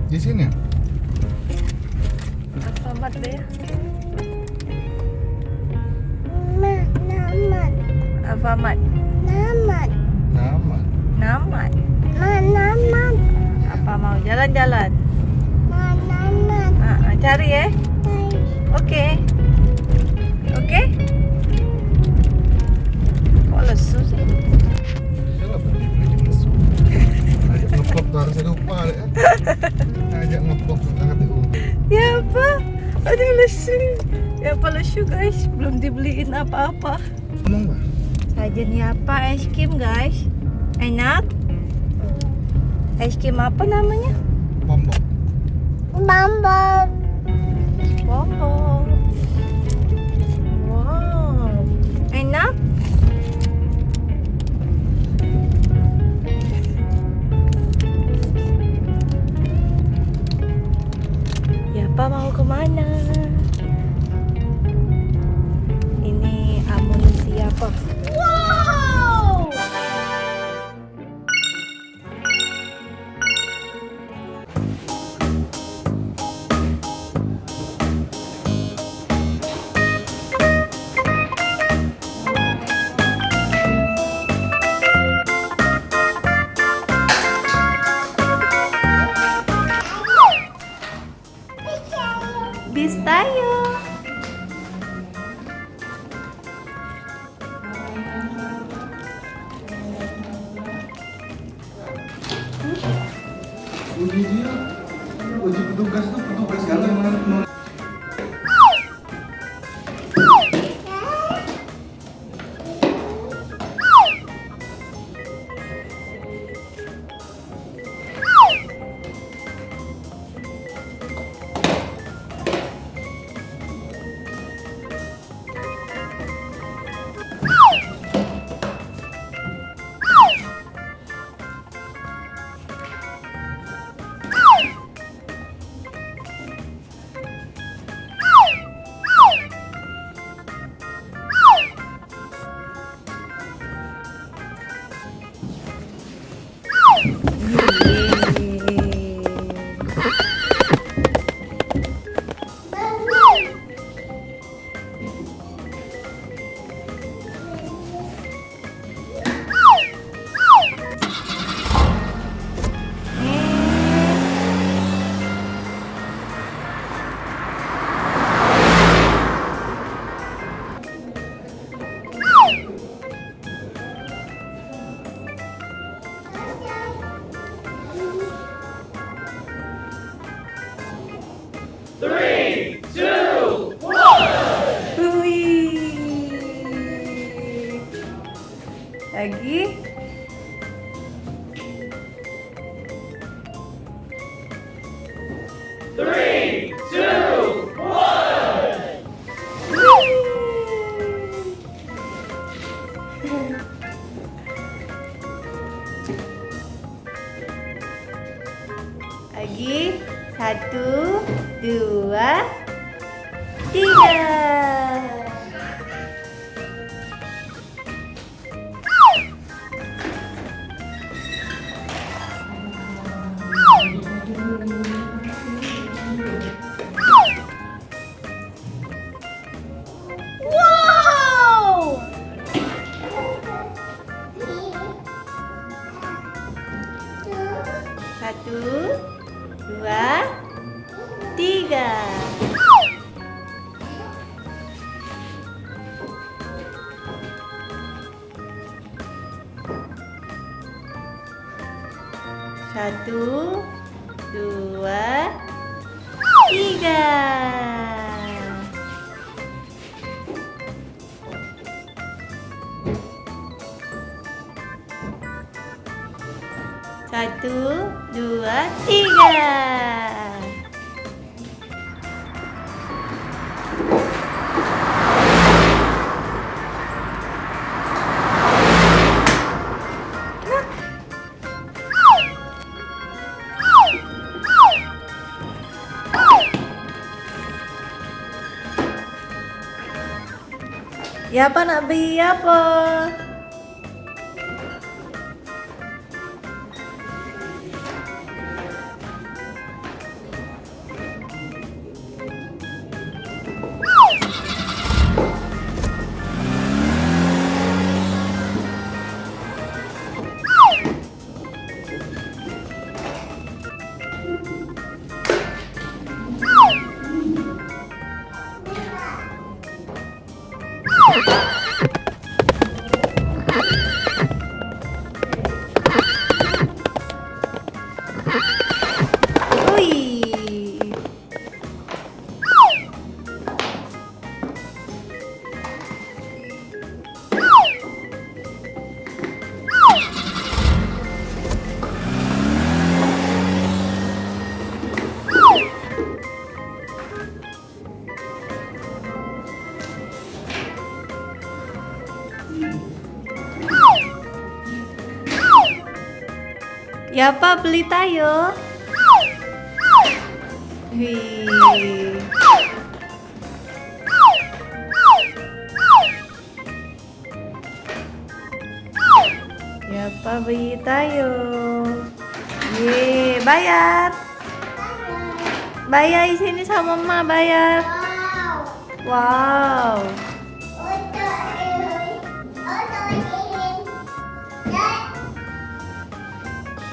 Di sini ya? Alfamart deh ya. Namat. Alfamart. Namat. Nama. Namat. Namat. Apa mau jalan-jalan? Namat. Cari ya. Oke. Oke. Kok lesu sih? Siapa beli lesu? Ajak ngeplok tuh harusnya lupa deh. Ajak ngeplok tuh KTU. Ya apa? Aduh lesu. Ya apa lesu guys? Belum dibeliin apa-apa. Ngomong Pak? Sajen ya apa? Es krim guys. Enak? Es krim apa namanya? Bombok. Bambang. Wow. Wow. Enak? Ya apa mau kemana? Ini amunisi apa? Wow. Bis tayo. Uji dia. Uji petugas tuh petugas yang mana? Wih. Lagi. Lagi. 1, 2, 3. Wow. 1, 2, 3. Satu, dua, tiga. Satu, dua, tiga. Ya apa nak beli apa? Ya apa beli tayo? Wih. Ya apa beli tayo? Ye, bayar. Bayar di sini sama mama bayar. Wow.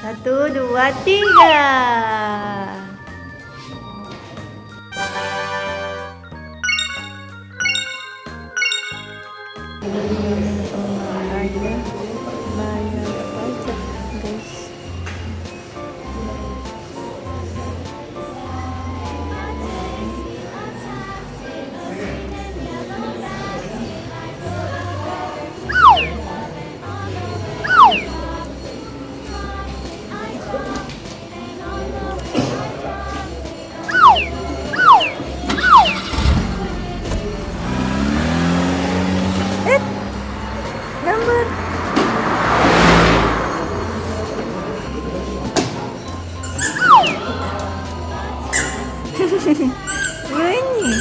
Satu, dua, tiga. Bayar pajak, guys. Number. Ini.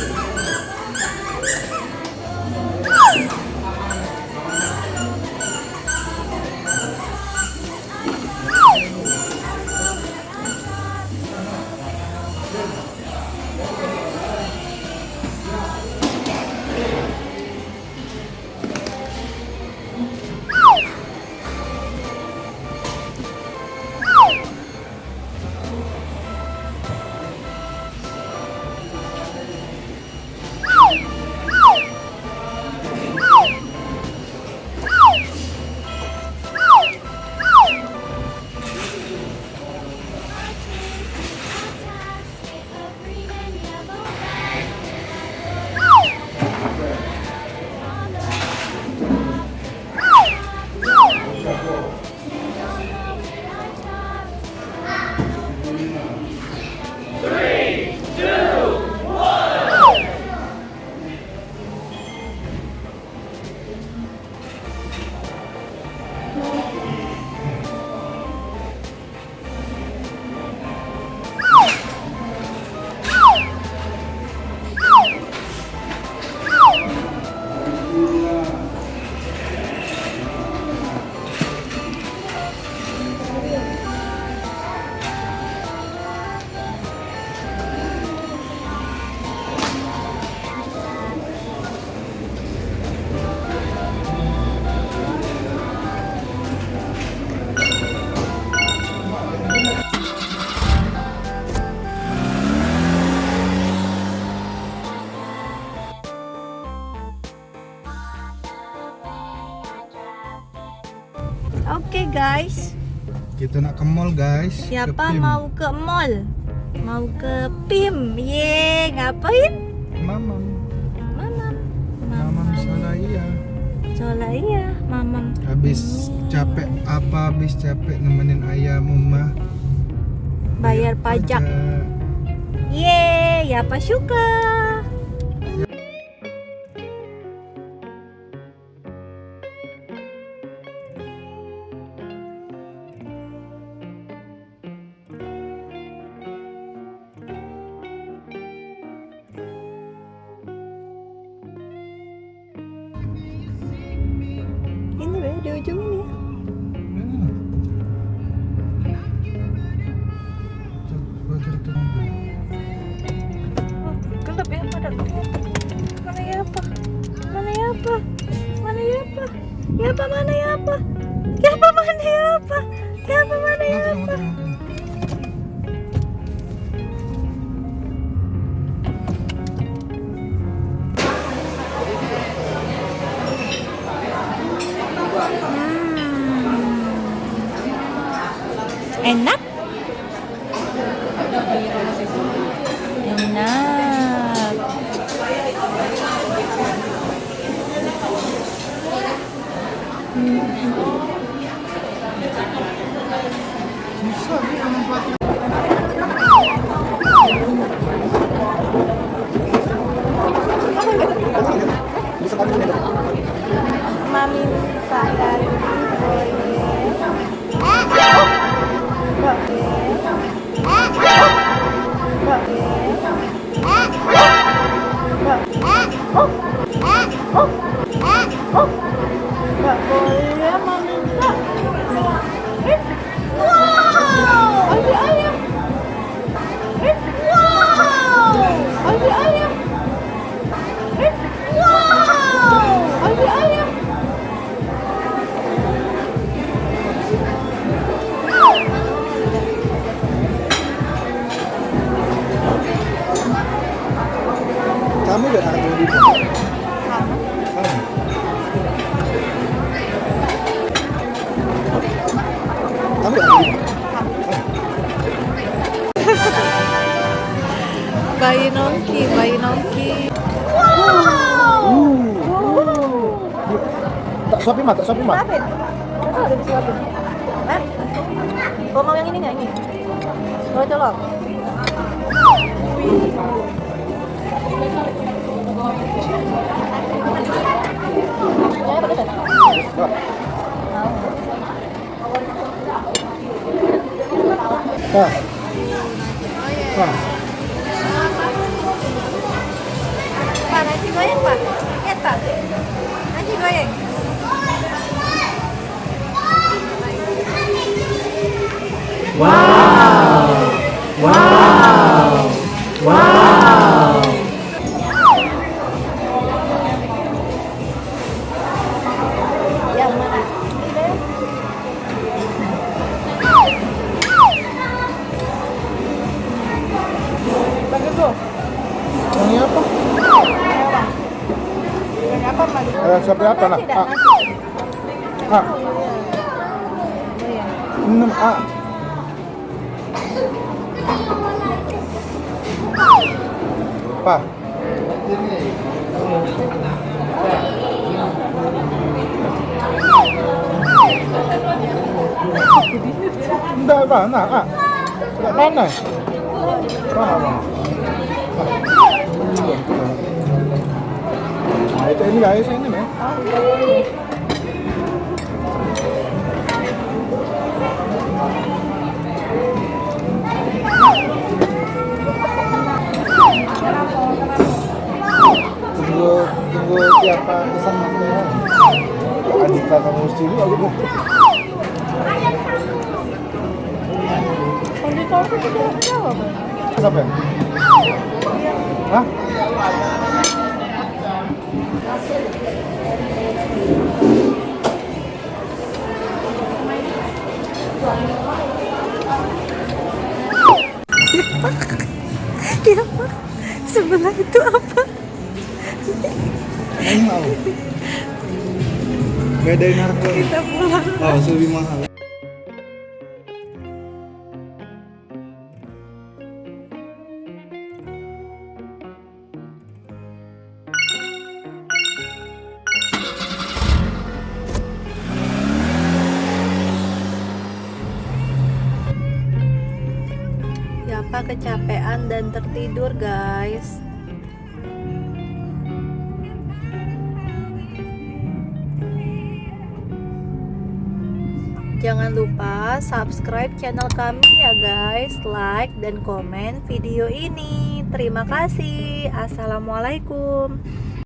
Oke guys, Kita nak ke mall guys. siapa Ke PIM. mau ke mall? Mau ke PIM? Ye, ngapain? Mamam. Mamam. Mamam Solaya. Solaya, mamam. Habis capek nemenin ayah mama. Bayar pajak. Ye, ya apa suka? Ini be, di ujung ini ya. Oh, gelap ya pada. Mana ya apa? Mana ya apa? Mana ya apa? Ya apa mana ya apa? Ya apa mana ya apa? Ya apa mana ya apa? Enak? Enak. Susah ni menempatkan. Mami minta dari Nggak boleh meminta. Ayo ayam. Ayo ayam. Ayo ayam. Kamu udah anak yang ibu? Kamu udah anak ibu? Bayi Nongki, bayi Nongki. Tak suapin mak, tak suapin mak. Suapin. Udah disuapin. Mau yang ini nggak ini? Mau colok? Ya, pakai sana. Pak. Pak. Pak, nasi goreng Pak. Lihat Pak. Nasi goreng. Yang mana? Bagi bro. Ini apa? Yang apa Mas? Siapa apa nak? Nasi dah, A. nasi. A. Oh iya. 6A. Pak. Enggak mana, A. Enggak mana. Mana? Nah, itu ini guys, ini nih. Tunggu siapa pesan makanan. Adita kamu sini aku. Kondisi itu tidak jawab. Siapa? Hah? Iya Pak. Sebelah itu apa? Ini mau. Bedain harga. Kita pulang. Oh, lebih mahal. Yapa kecapean dan tertidur guys. Jangan lupa subscribe channel kami ya guys, like dan komen video ini. Terima kasih. Assalamualaikum.